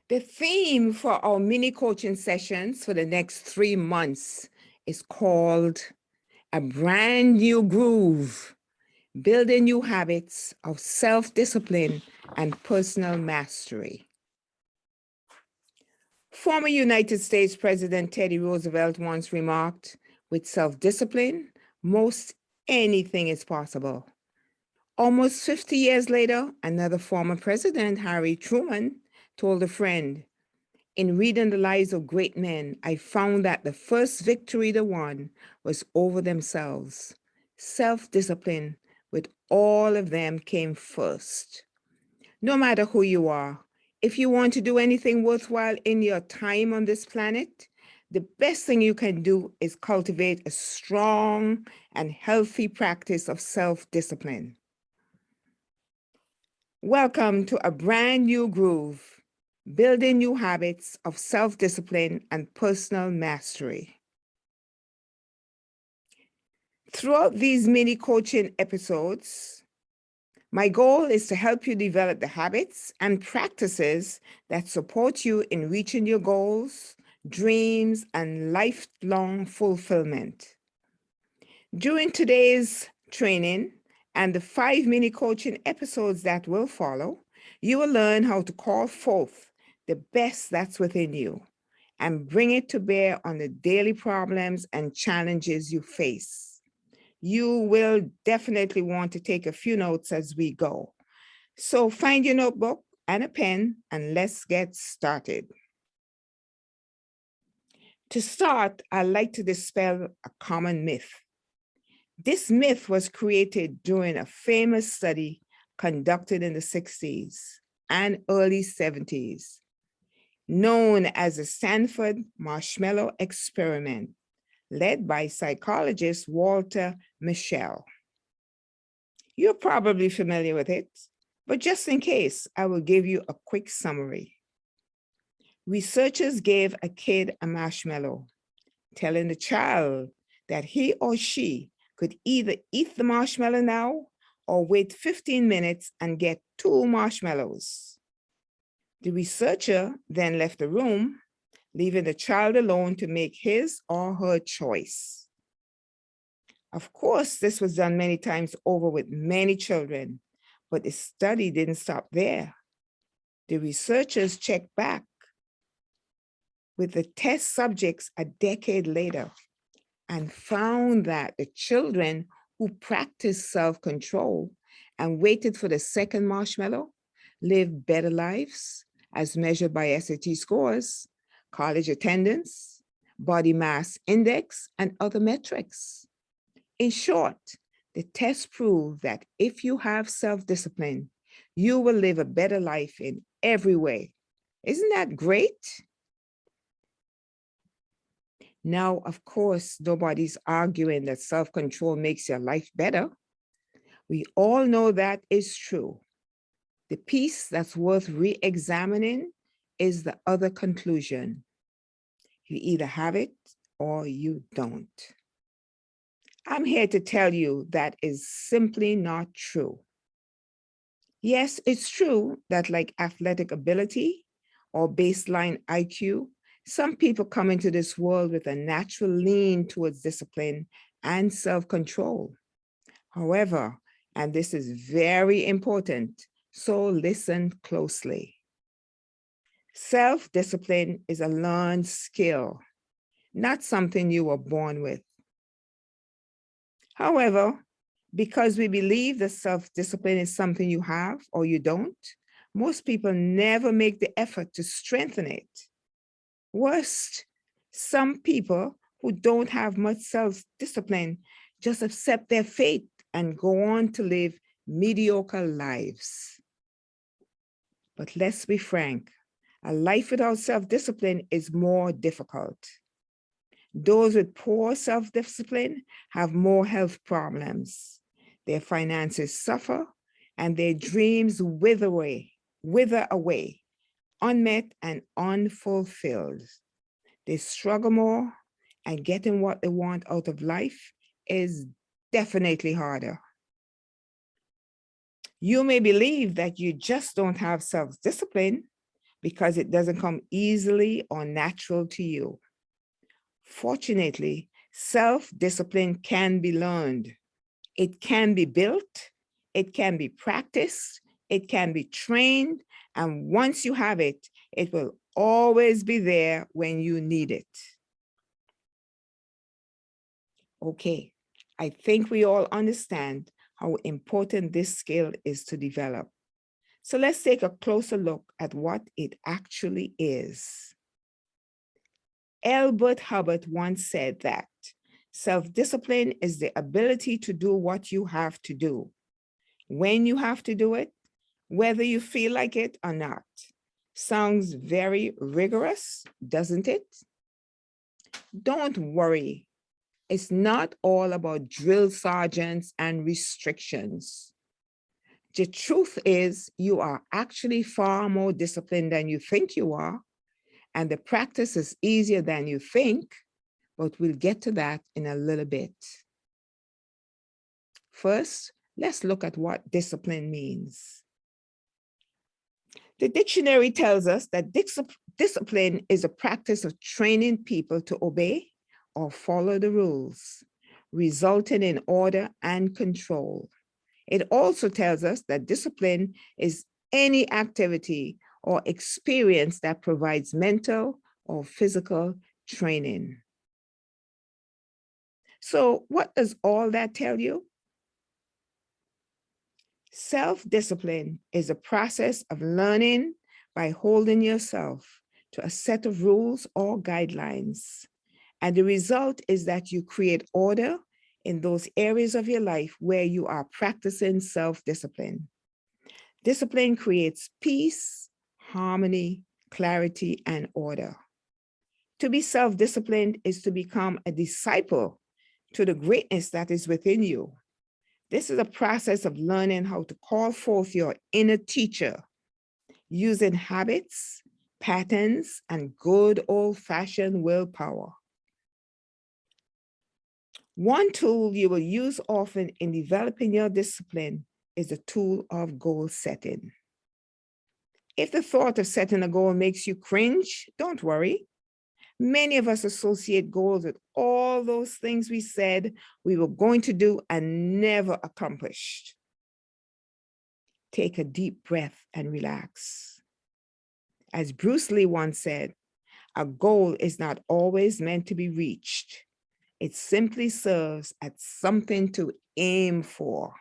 The theme for our mini coaching sessions for the next 3 months is called A Brand New Groove, Building New Habits of Self-Discipline and Personal Mastery. Former United States President Teddy Roosevelt once remarked, with self-discipline, most anything is possible. Almost 50 years later, another former president, Harry Truman, told a friend, in reading the lives of great men, I found that the first victory they won was over themselves. Self-discipline with all of them came first. No matter who you are, if you want to do anything worthwhile in your time on this planet, the best thing you can do is cultivate a strong and healthy practice of self-discipline. Welcome to A Brand New Groove, Building New Habits of Self-Discipline and Personal Mastery. Throughout these mini coaching episodes, my goal is to help you develop the habits and practices that support you in reaching your goals, dreams, and lifelong fulfillment. During today's training and the 5 mini coaching episodes that will follow, you will learn how to call forth the best that's within you and bring it to bear on the daily problems and challenges you face. You will definitely want to take a few notes as we go. So find your notebook and a pen and let's get started. To start, I'd like to dispel a common myth. This myth was created during a famous study conducted in the 60s and early 70s, known as the Stanford Marshmallow Experiment, led by psychologist Walter Mischel. You're probably familiar with it, but just in case, I will give you a quick summary. Researchers gave a kid a marshmallow, telling the child that he or she could either eat the marshmallow now or wait 15 minutes and get 2 marshmallows. The researcher then left the room, leaving the child alone to make his or her choice. Of course, this was done many times over with many children, but the study didn't stop there. The researchers checked back with the test subjects a decade later and found that the children who practiced self-control and waited for the second marshmallow lived better lives as measured by SAT scores, college attendance, body mass index, and other metrics. In short, the test proved that if you have self-discipline, you will live a better life in every way. Isn't that great? Now, of course, nobody's arguing that self-control makes your life better. We all know that is true. The piece that's worth re-examining is the other conclusion. You either have it or you don't. I'm here to tell you that is simply not true. Yes, it's true that like athletic ability or baseline IQ, some people come into this world with a natural lean towards discipline and self-control. However, and this is very important, so listen closely. Self-discipline is a learned skill, not something you were born with. However, because we believe that self-discipline is something you have or you don't, most people never make the effort to strengthen it. Worst, some people who don't have much self-discipline just accept their fate and go on to live mediocre lives. But let's be frank, a life without self-discipline is more difficult. Those with poor self-discipline have more health problems. Their finances suffer and their dreams wither away, unmet and unfulfilled. They struggle more, and getting what they want out of life is definitely harder. You may believe that you just don't have self-discipline because it doesn't come easily or natural to you. Fortunately, self-discipline can be learned. It can be built, it can be practiced, it can be trained, and once you have it, it will always be there when you need it. Okay, I think we all understand how important this skill is to develop. So let's take a closer look at what it actually is. Elbert Hubbard once said that self-discipline is the ability to do what you have to do, when you have to do it, whether you feel like it or not. Sounds very rigorous, doesn't it? Don't worry. It's not all about drill sergeants and restrictions. The truth is, you are actually far more disciplined than you think you are, and the practice is easier than you think, but we'll get to that in a little bit. First, let's look at what discipline means. The dictionary tells us that discipline is a practice of training people to obey or follow the rules, resulting in order and control. It also tells us that discipline is any activity or experience that provides mental or physical training. So what does all that tell you? Self-discipline is a process of learning by holding yourself to a set of rules or guidelines. And the result is that you create order in those areas of your life where you are practicing self-discipline. Discipline creates peace, harmony, clarity, and order. To be self-disciplined is to become a disciple to the greatness that is within you. This is a process of learning how to call forth your inner teacher using habits, patterns, and good old-fashioned willpower. One tool you will use often in developing your discipline is the tool of goal setting. If the thought of setting a goal makes you cringe, don't worry. Many of us associate goals with all those things we said we were going to do and never accomplished. Take a deep breath and relax. As Bruce Lee once said, a goal is not always meant to be reached. It simply serves as something to aim for.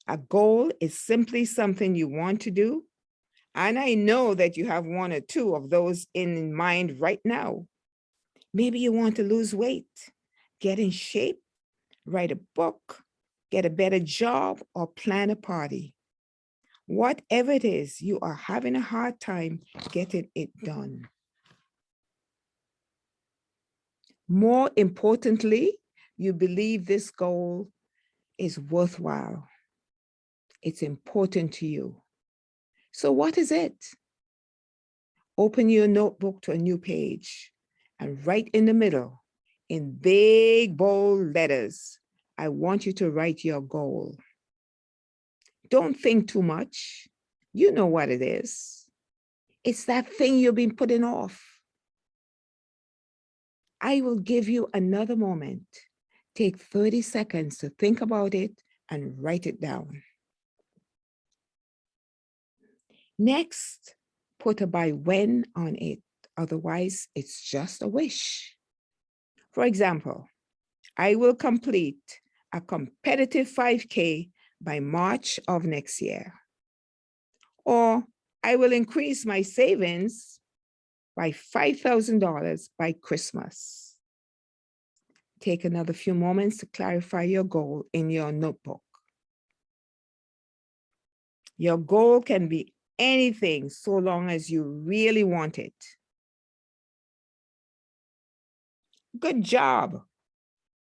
A goal is simply something you want to do. And I know that you have one or two of those in mind right now. Maybe you want to lose weight, get in shape, write a book, get a better job, or plan a party. Whatever it is, you are having a hard time getting it done. More importantly, you believe this goal is worthwhile. It's important to you. So what is it? Open your notebook to a new page and write in the middle, in big, bold letters, I want you to write your goal. Don't think too much. You know what it is. It's that thing you've been putting off. I will give you another moment. Take 30 seconds to think about it and write it down. Next, put a by when on it. Otherwise, it's just a wish. For example, I will complete a competitive 5K by March of next year. Or I will increase my savings by $5,000 by Christmas. Take another few moments to clarify your goal in your notebook. Your goal can be anything so long as you really want it. Good job.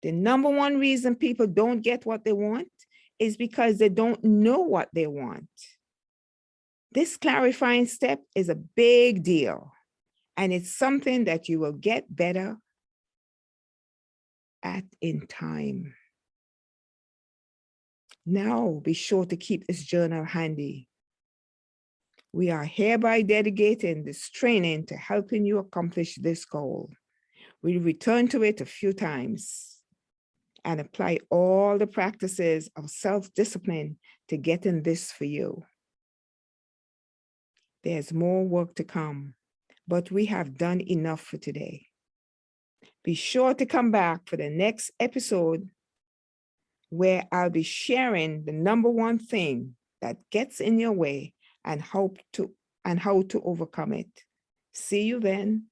The number one reason people don't get what they want is because they don't know what they want. This clarifying step is a big deal, and it's something that you will get better at in time. Now, be sure to keep this journal handy. We are hereby dedicating this training to helping you accomplish this goal. We'll return to it a few times and apply all the practices of self-discipline to getting this for you. There's more work to come, but we have done enough for today. Be sure to come back for the next episode where I'll be sharing the number one thing that gets in your way and how to overcome it. See you then.